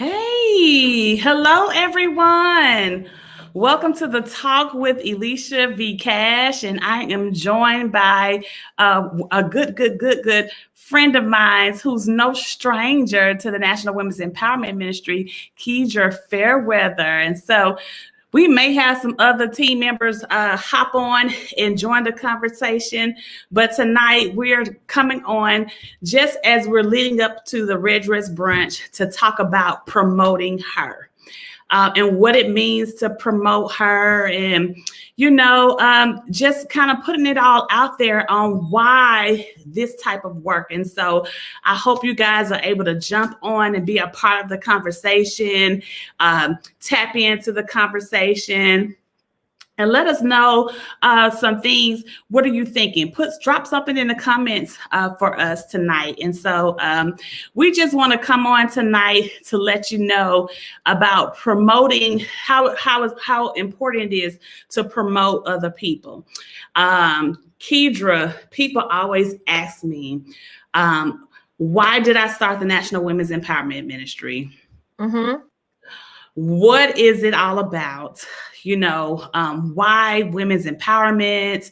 Hey, hello everyone. Welcome to the Talk with Eleshia V. Cash, and I am joined by a good friend of mine who's no stranger to the National Women's Empowerment Ministry, Kedra Fairweather. And so we may have some other team members hop on and join the conversation, but tonight we're coming on just as we're leading up to the Red Dress Brunch to talk about promoting her. And what it means to promote her, and just kind of putting it all out there on why this type of work. And so I hope you guys are able to jump on and be a part of the conversation, tap into the conversation, and let us know some things. What are you thinking? Drop something in the comments for us tonight. And so we just want to come on tonight to let you know about promoting how important it is to promote other people. Kedra, people always ask me, why did I start the National Women's Empowerment Ministry? Mm-hmm. What is it all about? Why women's empowerment?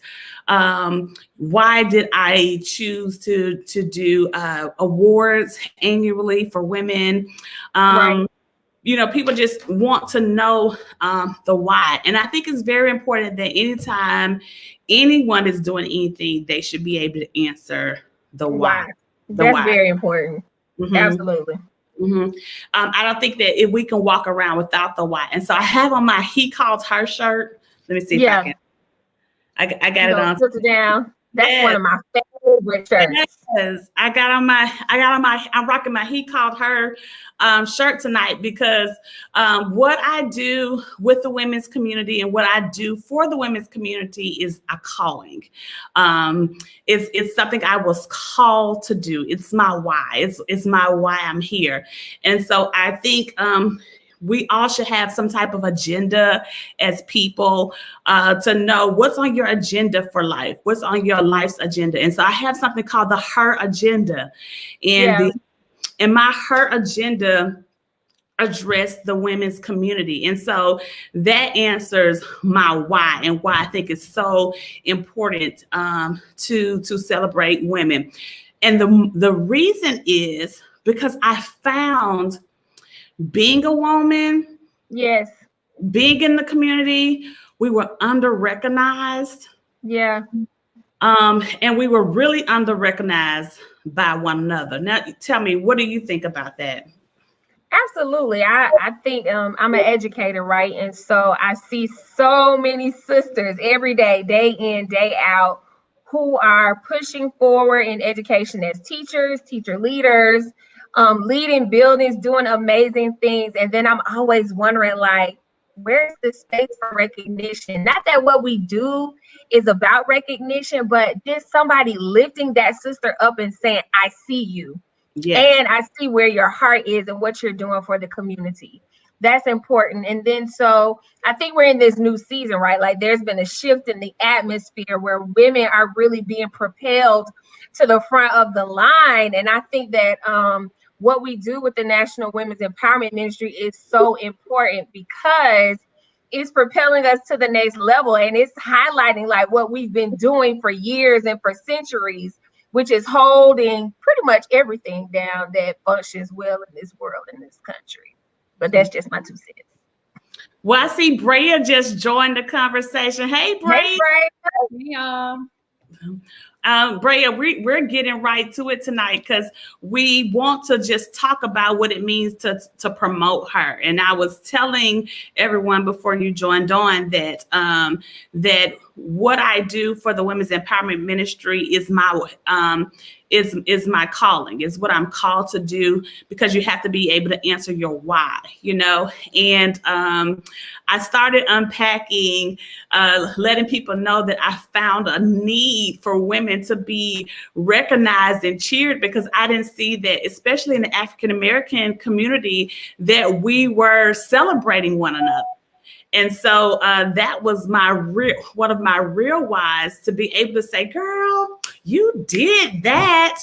Why did I choose to do awards annually for women? Right. People just want to know the why. And I think it's very important that anytime anyone is doing anything, they should be able to answer the why. That's very important. Mm-hmm. Absolutely. Mm-hmm. I don't think that if we can walk around without the why. And so I have on my He Called Her shirt. Let me see if I can. I got it on. Put it down. That's one of my favorite shirts. Yes. I'm rocking my He Called Her shirt tonight because what I do with the women's community and what I do for the women's community is a calling. It's something I was called to do. It's my why. It's my why I'm here. And so I think we all should have some type of agenda as people to know what's on your agenda for life, what's on your life's agenda. And so I have something called the Her Agenda. And my Her Agenda address the women's community. And so that answers my why and why I think it's so important to celebrate women. And the reason is because I found being a woman, yes, being in the community, we were under-recognized. Yeah. And we were really under-recognized by one another. Now, tell me, what do you think about that? Absolutely. I think I'm an educator, right? And so I see so many sisters every day in, day out, who are pushing forward in education as teachers, teacher leaders, leading buildings, doing amazing things. And then I'm always wondering, like, where's the space for recognition? Not that what we do is about recognition, but just somebody lifting that sister up and saying, I see you. Yes. And I see where your heart is and what you're doing for the community. That's important. And then so I think we're in this new season, right? Like there's been a shift in the atmosphere where women are really being propelled to the front of the line. And I think that what we do with the National Women's Empowerment Ministry is so important because it's propelling us to the next level. And it's highlighting like what we've been doing for years and for centuries, which is holding pretty much everything down that functions well in this world, in this country. But that's just my 2 cents. Well, I see Brea just joined the conversation. Hey, Brea. Hey, Brea. Hey, y'all. Brea, we're getting right to it tonight because we want to just talk about what it means to promote her. And I was telling everyone before you joined on that that what I do for the Women's Empowerment Ministry is my calling, is what I'm called to do, because you have to be able to answer your why, and I started unpacking, letting people know that I found a need for women to be recognized and cheered, because I didn't see that, especially in the African-American community, that we were celebrating one another. And so that was one of my real whys, to be able to say, girl, you did that,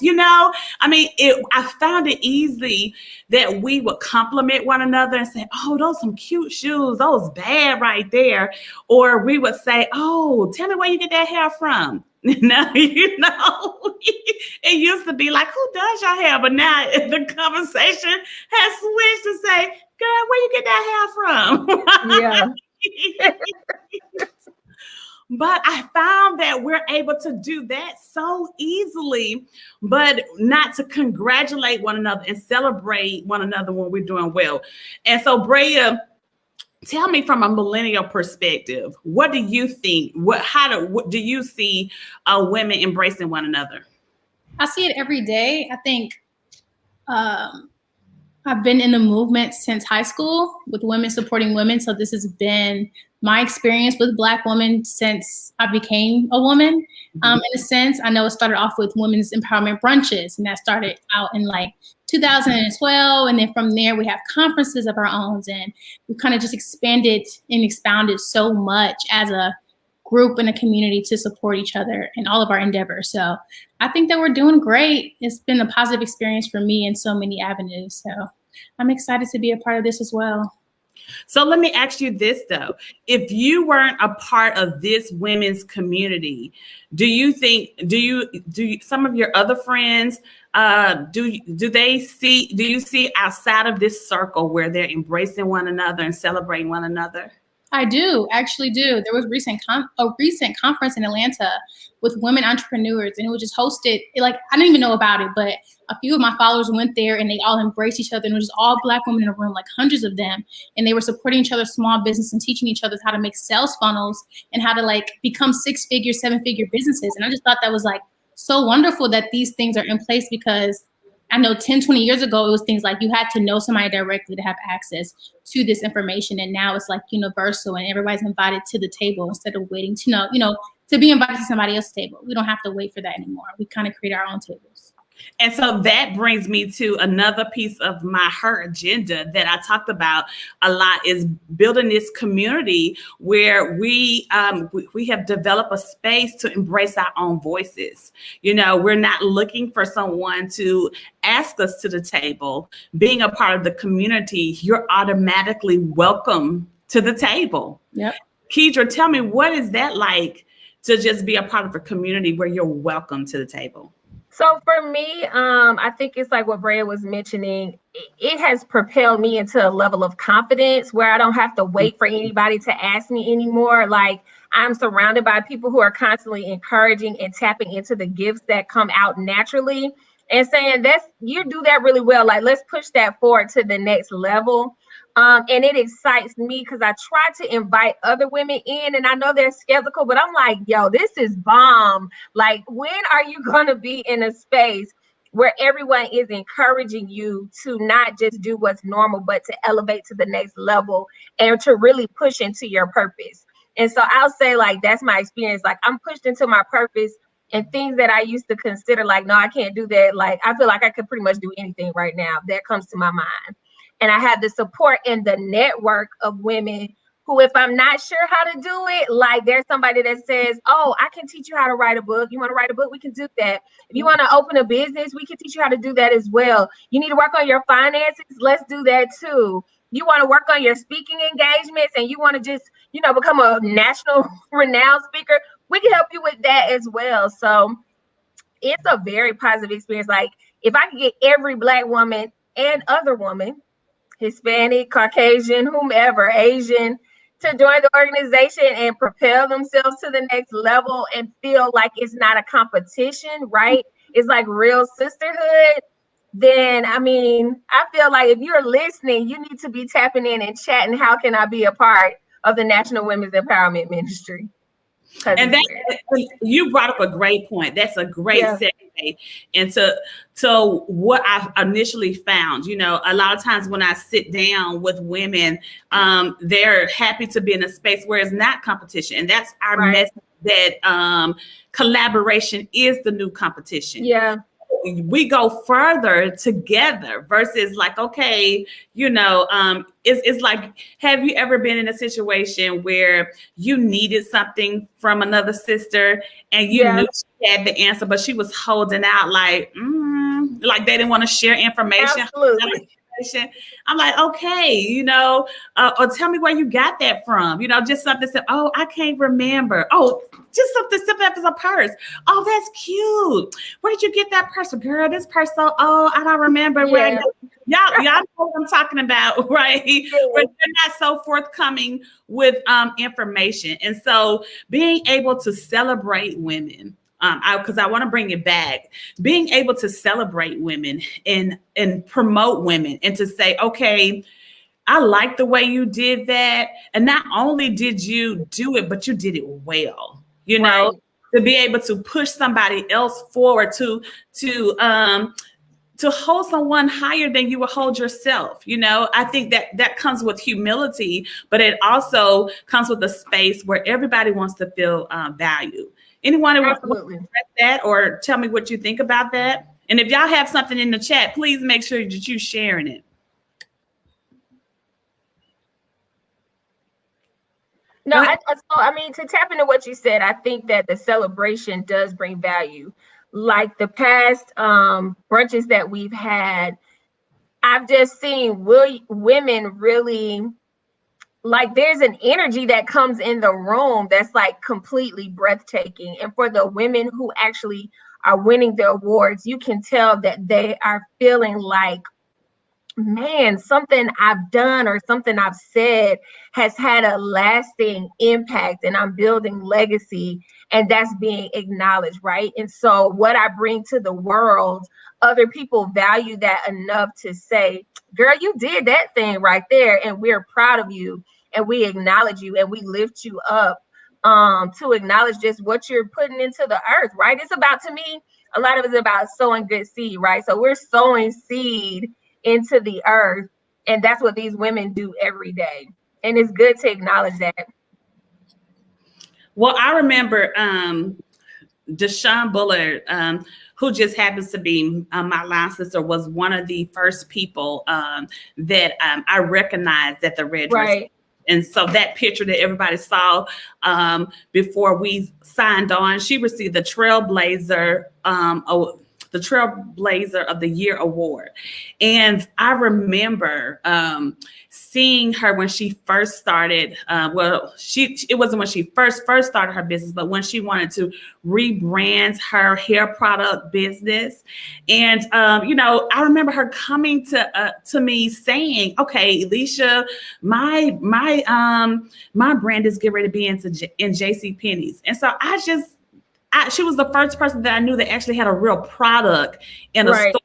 I mean, I found it easy that we would compliment one another and say, oh, those some cute shoes, those bad right there. Or we would say, oh, tell me where you get that hair from. Now, it used to be like, who does your hair? But now the conversation has switched to say, girl, where you get that hair from? Yeah. But I found that we're able to do that so easily, but not to congratulate one another and celebrate one another when we're doing well. And so, Brea, tell me from a millennial perspective, what do you think? What do you see women embracing one another? I see it every day. I think I've been in the movement since high school with women supporting women. So this has been my experience with Black women since I became a woman. In a sense, I know it started off with women's empowerment brunches, and that started out in like 2012. And then from there, we have conferences of our own, and we kind of just expanded and expounded so much as a group and a community to support each other in all of our endeavors. So I think that we're doing great. It's been a positive experience for me in so many avenues. So I'm excited to be a part of this as well. So let me ask you this, though. If you weren't a part of this women's community, do you some of your other friends, do you see outside of this circle where they're embracing one another and celebrating one another? I do, actually do. There was a recent conference in Atlanta with women entrepreneurs, and it was just hosted. I didn't even know about it, but a few of my followers went there, and they all embraced each other. And it was just all Black women in a room, like hundreds of them, and they were supporting each other's small business and teaching each other how to make sales funnels and how to become 6-figure, 7-figure businesses. And I just thought that was so wonderful that these things are in place, because I know 10, 20 years ago, it was things like you had to know somebody directly to have access to this information. And now it's universal, and everybody's invited to the table instead of waiting to to be invited to somebody else's table. We don't have to wait for that anymore. We kind of create our own tables. And so that brings me to another piece of her agenda that I talked about a lot, is building this community where we have developed a space to embrace our own voices. We're not looking for someone to ask us to the table. Being a part of the community, you're automatically welcome to the table. Yep. Kedra, tell me, what is that like to just be a part of a community where you're welcome to the table? So for me, I think it's like what Brea was mentioning. It has propelled me into a level of confidence where I don't have to wait for anybody to ask me anymore. I'm surrounded by people who are constantly encouraging and tapping into the gifts that come out naturally and saying, you do that really well. Let's push that forward to the next level. And it excites me because I try to invite other women in, and I know they're skeptical, but I'm like, yo, this is bomb. When are you going to be in a space where everyone is encouraging you to not just do what's normal, but to elevate to the next level and to really push into your purpose? And so I'll say that's my experience. I'm pushed into my purpose, and things that I used to consider no, I can't do that. I feel like I could pretty much do anything right now that comes to my mind. And I have the support and the network of women who, if I'm not sure how to do it, there's somebody that says, oh, I can teach you how to write a book. You want to write a book? We can do that. If you want to open a business, we can teach you how to do that as well. You need to work on your finances? Let's do that too. You want to work on your speaking engagements and you want to just, become a national renowned speaker? We can help you with that as well. So it's a very positive experience. If I could get every Black woman and other woman, Hispanic, Caucasian, whomever, Asian, to join the organization and propel themselves to the next level and feel like it's not a competition, right? It's real sisterhood. Then, I feel like if you're listening, you need to be tapping in and chatting, how can I be a part of the National Women's Empowerment Ministry? And you brought up a great point. That's a great segue into what I initially found. A lot of times when I sit down with women, they're happy to be in a space where it's not competition. And that's our message, that collaboration is the new competition. Yeah. we go further together versus like, okay, it's like, have you ever been in a situation where you needed something from another sister and you knew she had the answer, but she was holding out like they didn't want to share information? Absolutely. I'm like, okay, or tell me where you got that from. Just something said, oh, I can't remember. Oh, just something simple as a purse. Oh, that's cute. Where did you get that purse? Girl, this purse, I don't remember where I got it. Y'all know what I'm talking about, right? Where they're not so forthcoming with information. And so being able to celebrate women, because I want to bring it back, being able to celebrate women and promote women and to say, okay, I like the way you did that. And not only did you do it, but you did it well, to be able to push somebody else forward to hold someone higher than you would hold yourself. I think that comes with humility, but it also comes with a space where everybody wants to feel valued. Anyone want to address that or tell me what you think about that? And if y'all have something in the chat, please make sure that you're sharing it. No, to tap into what you said, I think that the celebration does bring value. Like the past brunches that we've had, I've just seen women really, like, there's an energy that comes in the room that's like completely breathtaking. And for the women who actually are winning the awards, you can tell that they are feeling like, man, something I've done or something I've said has had a lasting impact and I'm building legacy, and that's being acknowledged, right? And so what I bring to the world, other people value that enough to say, girl, you did that thing right there, and we're proud of you, and we acknowledge you, and we lift you up to acknowledge just what you're putting into the earth, right? It's about, to me, a lot of it is about sowing good seed, right? So we're sowing seed into the earth, and that's what these women do every day, and it's good to acknowledge that. Well, I remember Deshaun Bullard, who just happens to be my line sister, was one of the first people that I recognized at the Red Dress. Right. And so that picture that everybody saw before we signed on, she received the Trailblazer of the Year award. And I remember seeing her when she first started. It wasn't when she first started her business, but when she wanted to rebrand her hair product business. And I remember her coming to me saying, "Okay, Eleshia, my brand is getting ready to be in JCPenney's." And so she was the first person that I knew that actually had a real product in a store.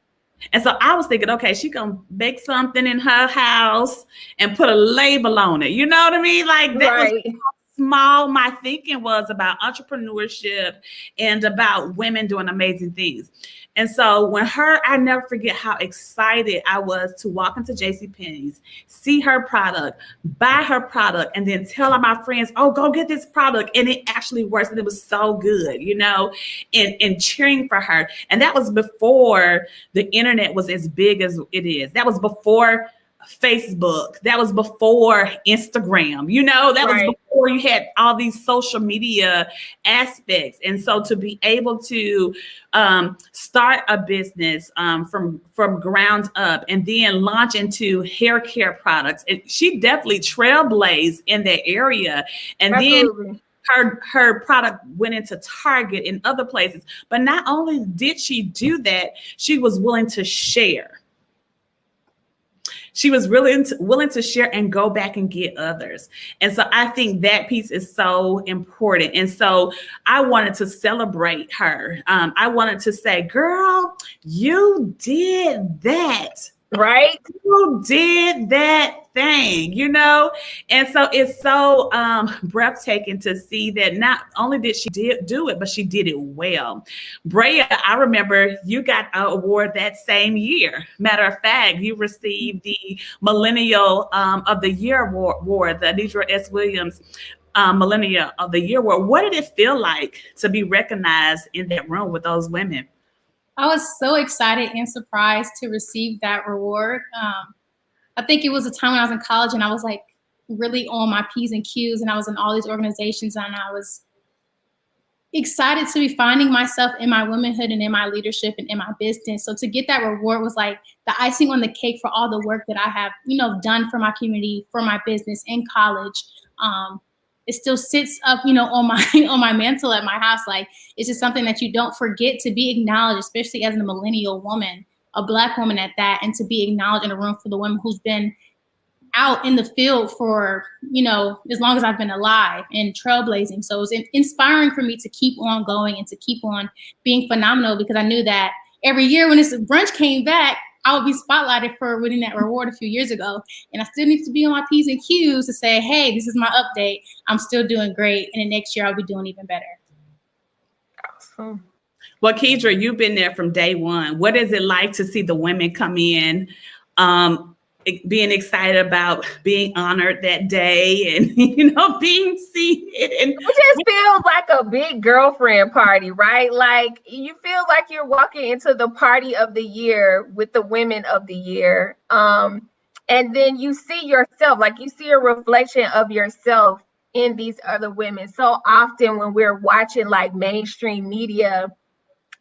And so I was thinking, okay, she gonna bake something in her house and put a label on it. You know what I mean? Like that was how small my thinking was about entrepreneurship and about women doing amazing things. And so I never forget how excited I was to walk into JCPenney's, see her product, buy her product, and then tell all my friends, oh, go get this product. And it actually works. And it was so good, and cheering for her. And that was before the internet was as big as it is. That was before Facebook. That was before Instagram, that was before you had all these social media aspects. And so to be able to start a business from ground up and then launch into hair care products, she definitely trailblazed in that area. And then her product went into Target and other places. But not only did she do that, she was willing to share. She was really willing to share and go back and get others. And so I think that piece is so important. And so I wanted to celebrate her. I wanted to say, girl, you did that. Right? You did that thing, And so it's so breathtaking to see that not only did she do it, but she did it well. Brea, I remember you got an award that same year. Matter of fact, you received the Millennial of the Year award, the Deidre S. Williams Millennial of the Year award. What did it feel like to be recognized in that room with those women? I was so excited and surprised to receive that reward. I think it was a time when I was in college and I was like really on my P's and Q's, and I was in all these organizations, and I was excited to be finding myself in my womanhood and in my leadership and in my business. So to get that reward was like the icing on the cake for all the work that I have, done for my community, for my business in college. It still sits up, on my on my mantle at my house. Like, it's just something that you don't forget to be acknowledged, especially as a millennial woman, a Black woman at that, and to be acknowledged in a room for the woman who's been out in the field for, as long as I've been alive and trailblazing. So it was inspiring for me to keep on going and to keep on being phenomenal, because I knew that every year when this brunch came back, I would be spotlighted for winning that reward a few years ago. And I still need to be on my P's and Q's to say, hey, this is my update. I'm still doing great. And the next year I'll be doing even better. Awesome. Well, Kedra, you've been there from day one. What is it like to see the women come in, being excited about being honored that day and, being seated? And it just feels like a big girlfriend party, right? Like, you feel like you're walking into the party of the year with the women of the year. And then you see yourself, like you see a reflection of yourself in these other women. So often when we're watching like mainstream media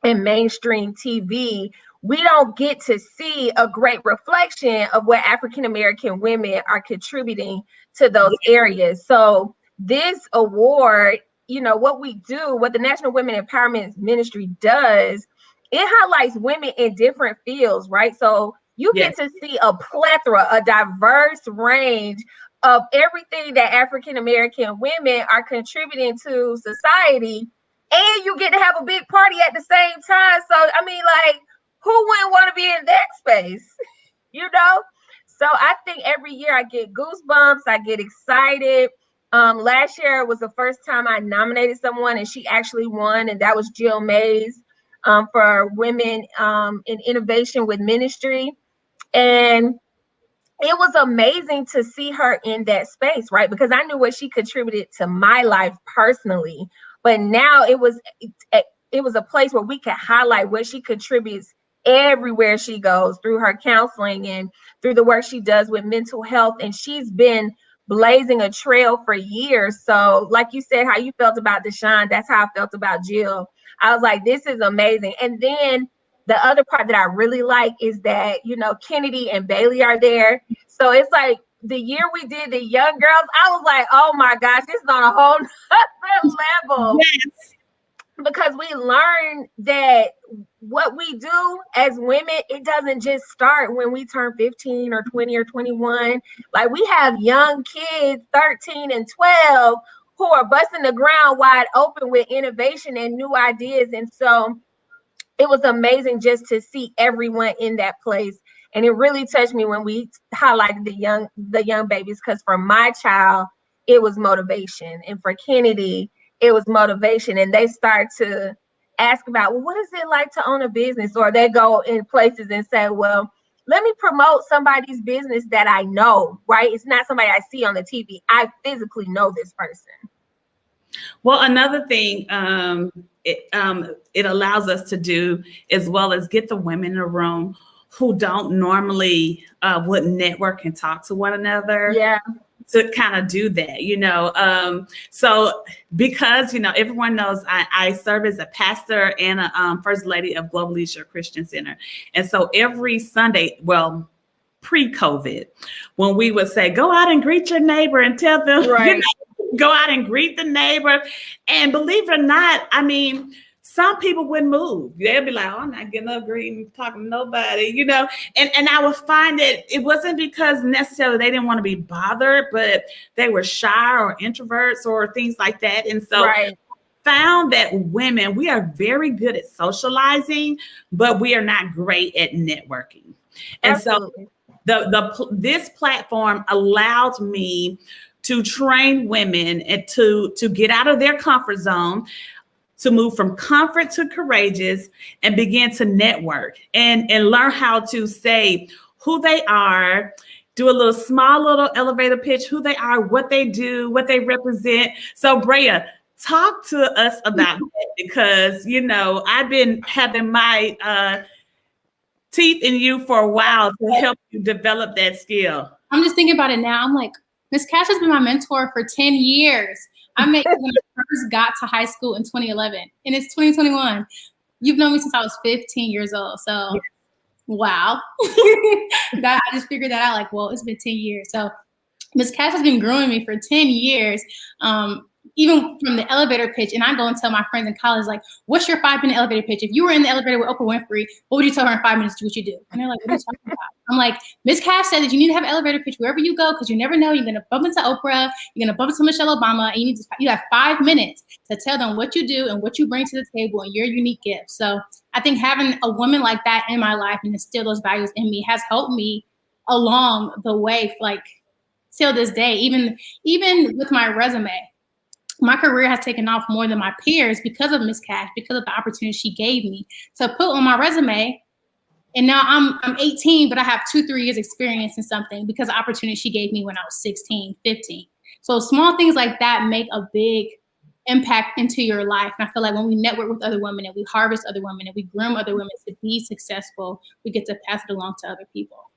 and mainstream TV, we don't get to see a great reflection of what African-American women are contributing to those areas. So this award, what we do, what the National Women Empowerment Ministry does, it highlights women in different fields, right? So you get to see a plethora, a diverse range of everything that African-American women are contributing to society. And you get to have a big party at the same time. So, I mean, like, who wouldn't want to be in that space? So I think every year I get goosebumps. I get excited. Last year was the first time I nominated someone, and she actually won, and that was Jill Mays for Women in Innovation with Ministry. And it was amazing to see her in that space, right? Because I knew what she contributed to my life personally. But now it was a place where we can highlight what she contributes everywhere she goes, through her counseling and through the work she does with mental health. And she's been blazing a trail for years. So like you said, how you felt about Deshaun, that's how I felt about Jill. I was like, this is amazing. And then the other part that I really like is that, Kennedy and Bailey are there. So it's like the year we did the young girls, I was like, oh my gosh, this is on a whole other level. yes. Because we learn that what we do as women, it doesn't just start when we turn 15 or 20 or 21. Like, we have young kids, 13 and 12, who are busting the ground wide open with innovation and new ideas. And so it was amazing just to see everyone in that place. And it really touched me when we highlighted the young babies, because for my child, it was motivation. And for Kennedy, it was motivation. And they start to ask about, well, what is it like to own a business? Or they go in places and say, well, let me promote somebody's business that I know, right? It's not somebody I see on the TV. I physically know this person. Well, another thing it allows us to do, as well as get the women in the room who don't normally would network and talk to one another. Yeah. To kind of do that, so because, everyone knows I serve as a pastor and a first lady of Global Leadership Christian Center. And so every Sunday, well, pre-COVID, when we would say, go out and greet your neighbor and tell them, right. Go out and greet the neighbor. And believe it or not, I mean, some people wouldn't move. They'd be like, oh, I'm not getting up, greeting, talking to nobody, And I would find that it wasn't because necessarily they didn't want to be bothered, but they were shy or introverts or things like that. And so right. found that women, we are very good at socializing, but we are not great at networking. And Absolutely. So this platform allowed me to train women and to get out of their comfort zone, to move from comfort to courageous, and begin to network and learn how to say who they are, do a small little elevator pitch, who they are, what they do, what they represent. So Brea, Talk to us about that, because, you know, I've been having my teeth in you for a while to help you develop that skill. I'm just thinking about it now. I'm like, Miss Cash has been my mentor for 10 years. I met you when I first got to high school in 2011, and it's 2021. You've known me since I was 15 years old. So, wow. I just figured that out. Like, well, it's been 10 years. So, Miss Cash has been growing me for 10 years. Even from the elevator pitch, and I go and tell my friends in college, like, what's your 5-minute elevator pitch? If you were in the elevator with Oprah Winfrey, what would you tell her in 5 minutes to do what you do? And they're like, what are you talking about? I'm like, Miss Cash said that you need to have an elevator pitch wherever you go, because you never know. You're going to bump into Oprah, you're going to bump into Michelle Obama, and you have 5 minutes to tell them what you do and what you bring to the table and your unique gift. So I think having a woman like that in my life and instill those values in me has helped me along the way, like, till this day, even with my resume. My career has taken off more than my peers because of Miss Cash, because of the opportunity she gave me to put on my resume. And now I'm 18, but I have 2-3 years experience in something because of the opportunity she gave me when I was 16, 15. So small things like that make a big impact into your life. And I feel like when we network with other women and we harvest other women and we groom other women to be successful, we get to pass it along to other people.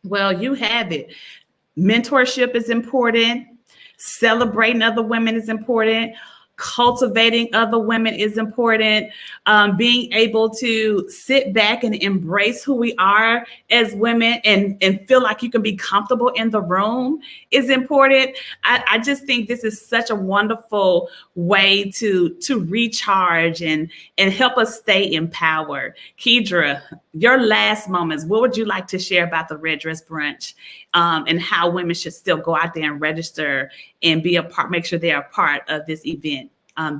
Well, you have it. Mentorship is important. Celebrating other women is important. Cultivating other women is important. Being able to sit back and embrace who we are as women and feel like you can be comfortable in the room is important. I just think this is such a wonderful way to recharge and help us stay empowered. Kedra, your last moments, what would you like to share about the Red Dress Brunch and how women should still go out there and register and be a part, make sure they are a part of this event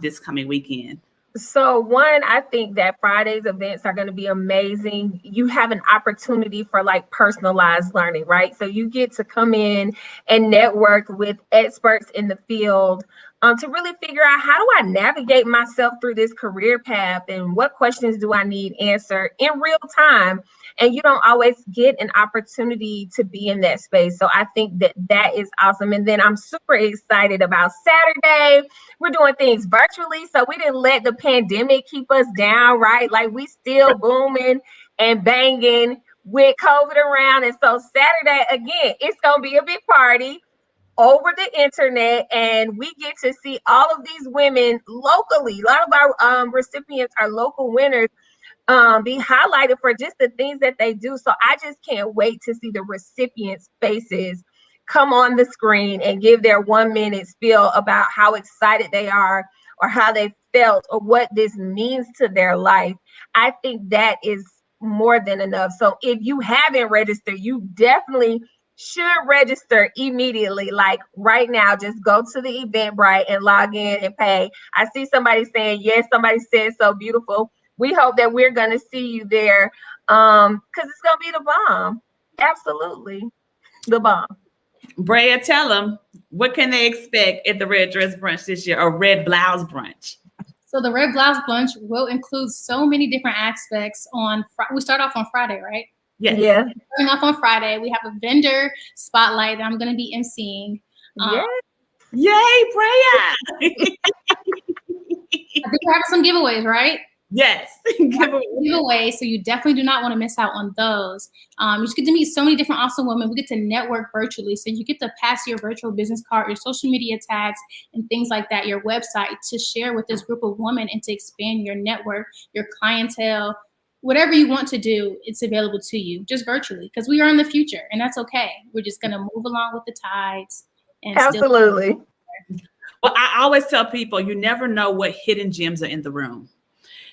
this coming weekend? So one, I think that Friday's events are going to be amazing. You have an opportunity for like personalized learning, right? So you get to come in and network with experts in the field to really figure out, how do I navigate myself through this career path and what questions do I need answered in real time? And you don't always get an opportunity to be in that space. So I think that is awesome. And then I'm super excited about Saturday. We're doing things virtually, so we didn't let the pandemic keep us down, right? Like, we still booming and banging with COVID around. And so Saturday, again, it's going to be a big party over the internet, and we get to see all of these women locally. A lot of our recipients are local winners, be highlighted for just the things that they do. So I just can't wait to see the recipients' faces come on the screen and give their 1-minute spiel about how excited they are or how they felt or what this means to their life. I think that is more than enough. So if you haven't registered, you definitely should register immediately. Like right now, just go to the Eventbrite and log in and pay. I see somebody saying yes, somebody said so beautiful. We hope that we're going to see you there because it's going to be the bomb. Absolutely. The bomb. Brea, tell them, what can they expect at the Red Dress Brunch this year, or Red Blouse Brunch? So the Red Blouse Brunch will include so many different aspects. We start off on Friday, right? Yes. Yeah. Starting off on Friday, we have a vendor spotlight that I'm going to be emceeing. Yay, Brea! I think we're having some giveaways, right? Yes. Giveaways, so you definitely do not want to miss out on those. You just get to meet so many different awesome women. We get to network virtually, so you get to pass your virtual business card, your social media tags, and things like that, your website, to share with this group of women and to expand your network, your clientele. Whatever you want to do, it's available to you just virtually, because we are in the future, and that's okay. We're just going to move along with the tides. And absolutely. Well, I always tell people, you never know what hidden gems are in the room.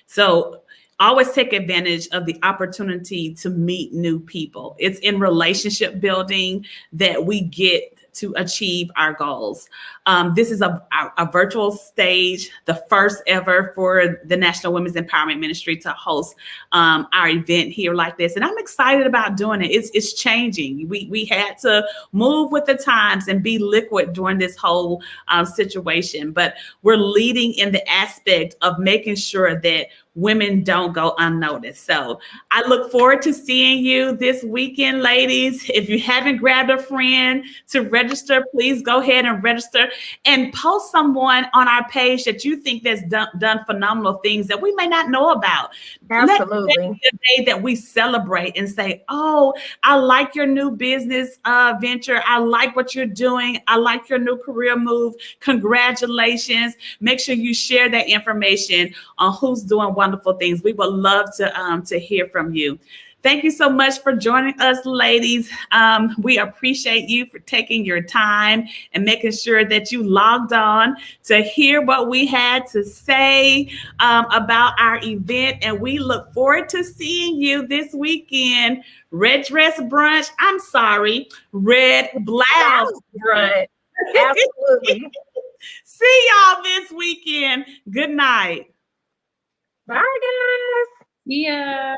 So always take advantage of the opportunity to meet new people. It's in relationship building that we get to achieve our goals. This is a virtual stage, the first ever for the National Women's Empowerment Ministry to host our event here like this. And I'm excited about doing it. It's changing. We had to move with the times and be liquid during this whole situation. But we're leading in the aspect of making sure that women don't go unnoticed. So I look forward to seeing you this weekend, ladies. If you haven't grabbed a friend to register, please go ahead and register and post someone on our page that you think that's done phenomenal things that we may not know about. Absolutely. Let be a day that we celebrate and say, oh, I like your new business venture. I like what you're doing. I like your new career move. Congratulations. Make sure you share that information on who's doing wonderful things. We would love to hear from you. Thank you so much for joining us, ladies. We appreciate you for taking your time and making sure that you logged on to hear what we had to say about our event. And we look forward to seeing you this weekend. Red Dress Brunch. I'm sorry, Red Blouse Brunch. Absolutely. See y'all this weekend. Good night. Bye, guys. Yeah.